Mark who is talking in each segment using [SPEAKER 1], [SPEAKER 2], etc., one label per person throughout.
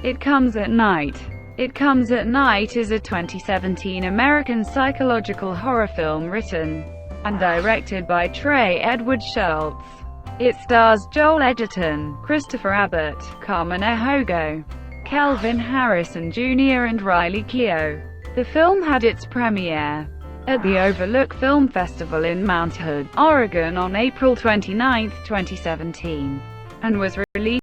[SPEAKER 1] It Comes at Night. It Comes at Night is a 2017 American psychological horror film written and directed by Trey Edward Shults. It stars Joel Edgerton, Christopher Abbott, Carmen Ejogo, Kelvin Harrison Jr. and Riley Keough. The film had its premiere at the Overlook Film Festival in Mount Hood, Oregon on April 29, 2017, and was released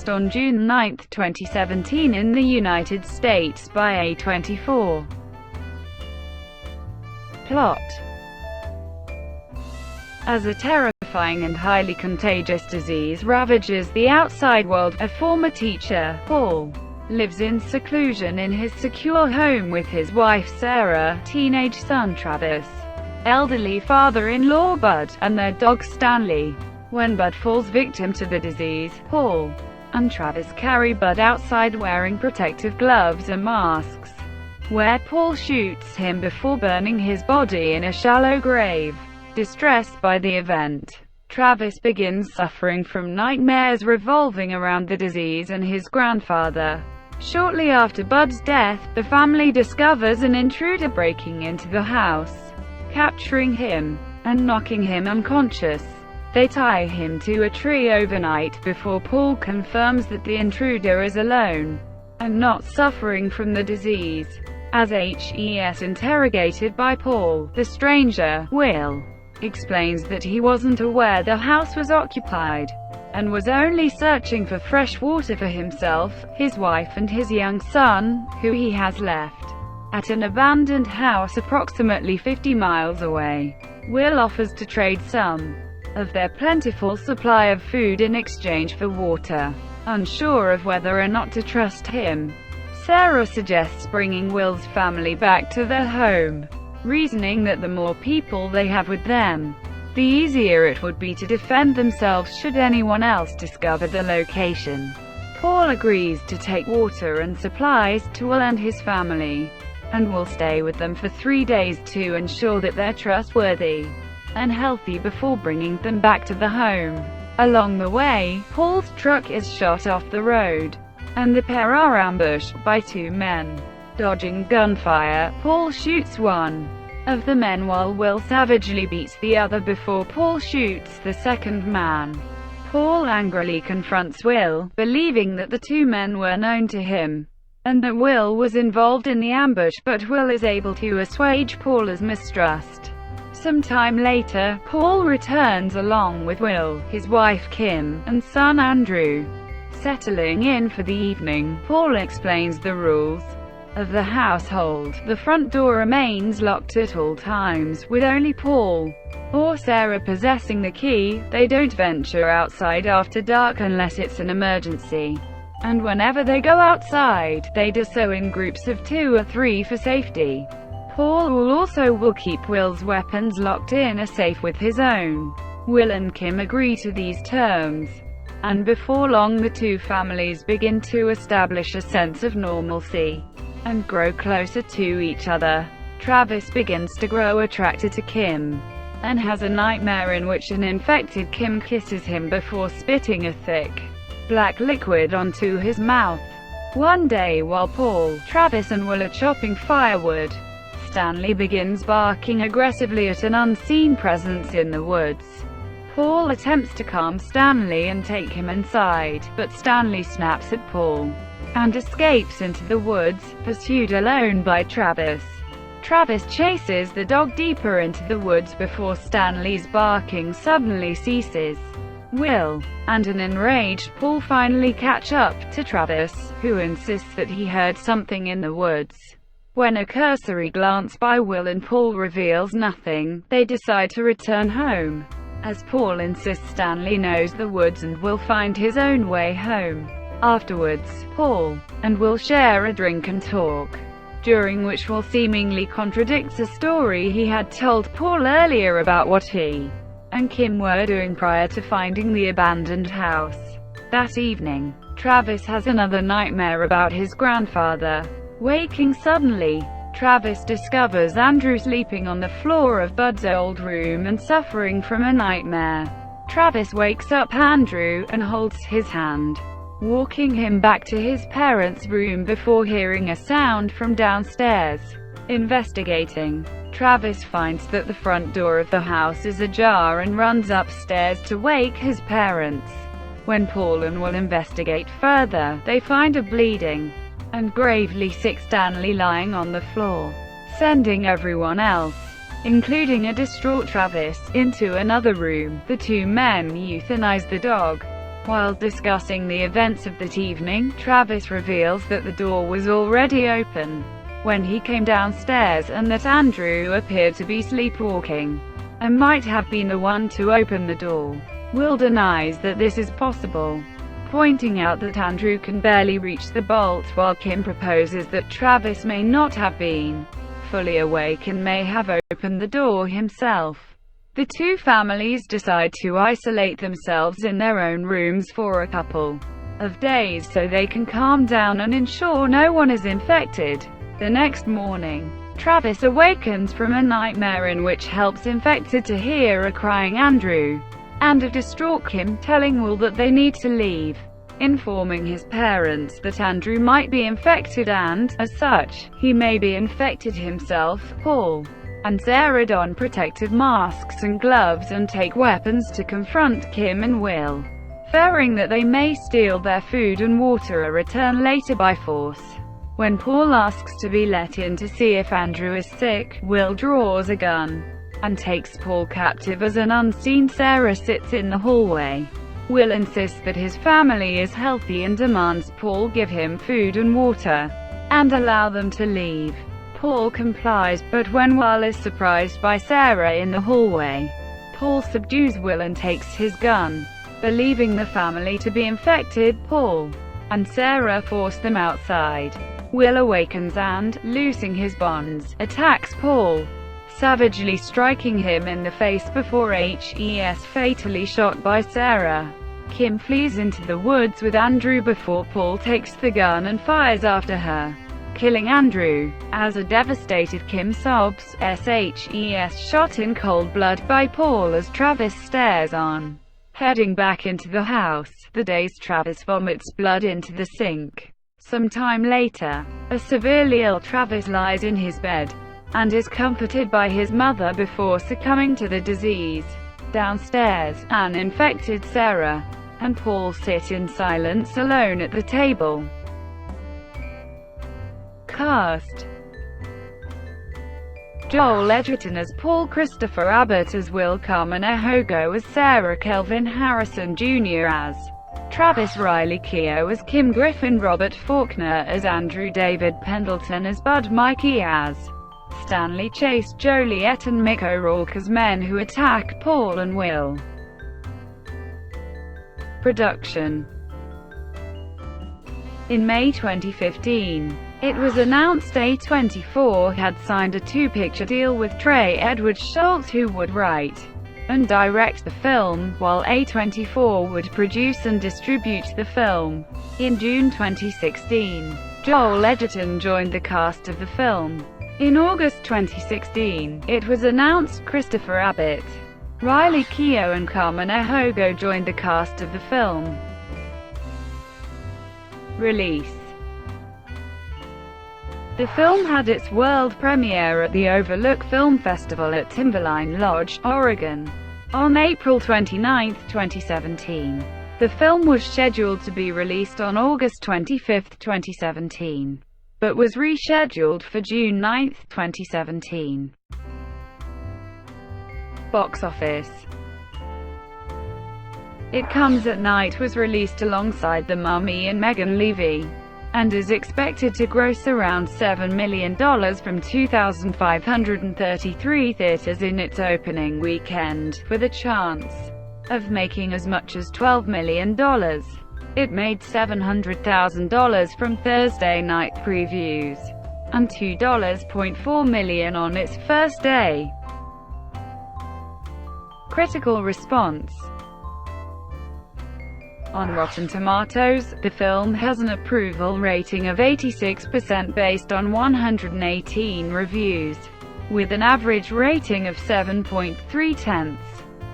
[SPEAKER 1] on June 9, 2017 in the United States by A24. Plot: as a terrifying and highly contagious disease ravages the outside world, a former teacher, Paul, lives in seclusion in his secure home with his wife Sarah, teenage son Travis, elderly father-in-law Bud, and their dog Stanley. When Bud falls victim to the disease, Paul and Travis carry Bud outside wearing protective gloves and masks, where Paul shoots him before burning his body in a shallow grave. Distressed by the event, Travis begins suffering from nightmares revolving around the disease and his grandfather. Shortly after Bud's death, the family discovers an intruder breaking into the house, capturing him and knocking him unconscious. They tie him to a tree overnight before Paul confirms that the intruder is alone and not suffering from the disease. As HES interrogated by Paul, the stranger, Will, explains that he wasn't aware the house was occupied and was only searching for fresh water for himself, his wife and his young son, who he has left at an abandoned house approximately 50 miles away. Will offers to trade some of their plentiful supply of food in exchange for water. Unsure of whether or not to trust him, Sarah suggests bringing Will's family back to their home, reasoning that the more people they have with them, the easier it would be to defend themselves should anyone else discover the location. Paul agrees to take water and supplies to Will and his family, and will stay with them for 3 days to ensure that they're trustworthy and healthy before bringing them back to the home. Along the way, Paul's truck is shot off the road, and the pair are ambushed by two men. Dodging gunfire, Paul shoots one of the men while Will savagely beats the other before Paul shoots the second man. Paul angrily confronts Will, believing that the two men were known to him and that Will was involved in the ambush, but Will is able to assuage Paul's mistrust. Some time later, Paul returns along with Will, his wife Kim, and son Andrew. Settling in for the evening, Paul explains the rules of the household. The front door remains locked at all times, with only Paul or Sarah possessing the key. They don't venture outside after dark unless it's an emergency, and whenever they go outside, they do so in groups of 2 or 3 for safety. Paul will keep Will's weapons locked in a safe with his own. Will and Kim agree to these terms, and before long the two families begin to establish a sense of normalcy and grow closer to each other. Travis begins to grow attracted to Kim, and has a nightmare in which an infected Kim kisses him before spitting a thick, black liquid onto his mouth. One day while Paul, Travis and Will are chopping firewood, Stanley begins barking aggressively at an unseen presence in the woods. Paul attempts to calm Stanley and take him inside, but Stanley snaps at Paul and escapes into the woods, pursued alone by Travis. Travis chases the dog deeper into the woods before Stanley's barking suddenly ceases. Will and an enraged Paul finally catch up to Travis, who insists that he heard something in the woods. When a cursory glance by Will and Paul reveals nothing, they decide to return home. As Paul insists Stanley knows the woods and will find his own way home. Afterwards, Paul and Will share a drink and talk, during which Will seemingly contradicts a story he had told Paul earlier about what he and Kim were doing prior to finding the abandoned house. That evening, Travis has another nightmare about his grandfather. Waking suddenly, Travis discovers Andrew sleeping on the floor of Bud's old room and suffering from a nightmare. Travis wakes up Andrew and holds his hand, walking him back to his parents' room before hearing a sound from downstairs. Investigating, Travis finds that the front door of the house is ajar and runs upstairs to wake his parents. When Paul and Will investigate further, they find a bleeding and gravely sick Stanley lying on the floor, sending everyone else, including a distraught Travis, into another room. The two men euthanize the dog. While discussing the events of that evening, Travis reveals that the door was already open when he came downstairs and that Andrew appeared to be sleepwalking and might have been the one to open the door. Will denies that this is possible, pointing out that Andrew can barely reach the bolt, while Kim proposes that Travis may not have been fully awake and may have opened the door himself. The two families decide to isolate themselves in their own rooms for a couple of days so they can calm down and ensure no one is infected. The next morning, Travis awakens from a nightmare in which helps infected to hear a crying Andrew and a distraught Kim telling Will that they need to leave, informing his parents that Andrew might be infected and, as such, he may be infected himself. Paul and Sarah don protective masks and gloves and take weapons to confront Kim and Will, fearing that they may steal their food and water or return later by force. When Paul asks to be let in to see if Andrew is sick, Will draws a gun and takes Paul captive as an unseen Sarah sits in the hallway. Will insists that his family is healthy and demands Paul give him food and water and allow them to leave. Paul complies, but when Will is surprised by Sarah in the hallway, Paul subdues Will and takes his gun. Believing the family to be infected, Paul and Sarah force them outside. Will awakens and, loosing his bonds, attacks Paul, savagely striking him in the face before he's fatally shot by Sarah. Kim flees into the woods with Andrew before Paul takes the gun and fires after her, killing Andrew. As a devastated Kim sobs, he's shot in cold blood by Paul as Travis stares on. Heading back into the house, the dazed Travis vomits blood into the sink. Some time later, a severely ill Travis lies in his bed and is comforted by his mother before succumbing to the disease. Downstairs, an infected Sarah and Paul sit in silence alone at the table. Cast: Joel Edgerton as Paul, Christopher Abbott as Will, Carmen Ejogo as Sarah, Kelvin Harrison Jr. as Travis, Riley Keough as Kim, Griffin, Robert Faulkner as Andrew, David Pendleton as Bud, Mikey as Stanley, Chase, Joliet and Mick O'Rourke as men who attack Paul and Will. Production. In May 2015, it was announced A24 had signed a two-picture deal with Trey Edward Shults, who would write and direct the film, while A24 would produce and distribute the film. In June 2016, Joel Edgerton joined the cast of the film. In August 2016, it was announced Christopher Abbott, Riley Keough and Carmen Ejogo joined the cast of the film. Release. The film had its world premiere at the Overlook Film Festival at Timberline Lodge, Oregon, on April 29, 2017. The film was scheduled to be released on August 25, 2017, but was rescheduled for June 9, 2017. Box office. It Comes at Night was released alongside The Mummy and Megan Levy, and is expected to gross around $7 million from 2,533 theaters in its opening weekend, with a chance of making as much as $12 million. It made $700,000 from Thursday night previews, and $2.4 million on its first day. Critical response. On Rotten Tomatoes, the film has an approval rating of 86% based on 118 reviews, with an average rating of 7.3.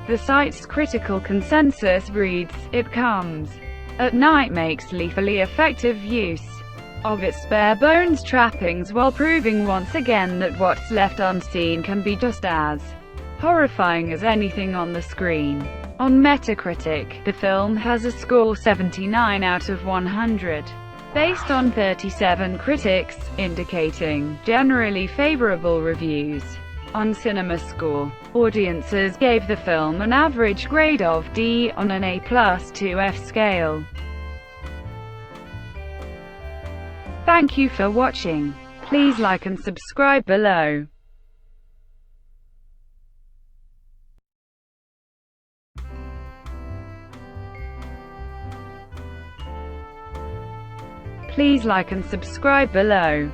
[SPEAKER 1] The site's critical consensus reads, "It comes at night makes lethally effective use of its bare-bones trappings while proving once again that what's left unseen can be just as horrifying as anything on the screen." On Metacritic, the film has a score 79 out of 100, based on 37 critics, indicating generally favorable reviews. On CinemaScore, audiences gave the film an average grade of D on an A+ to F scale. Thank you for watching. Please like and subscribe below. Please like and subscribe below.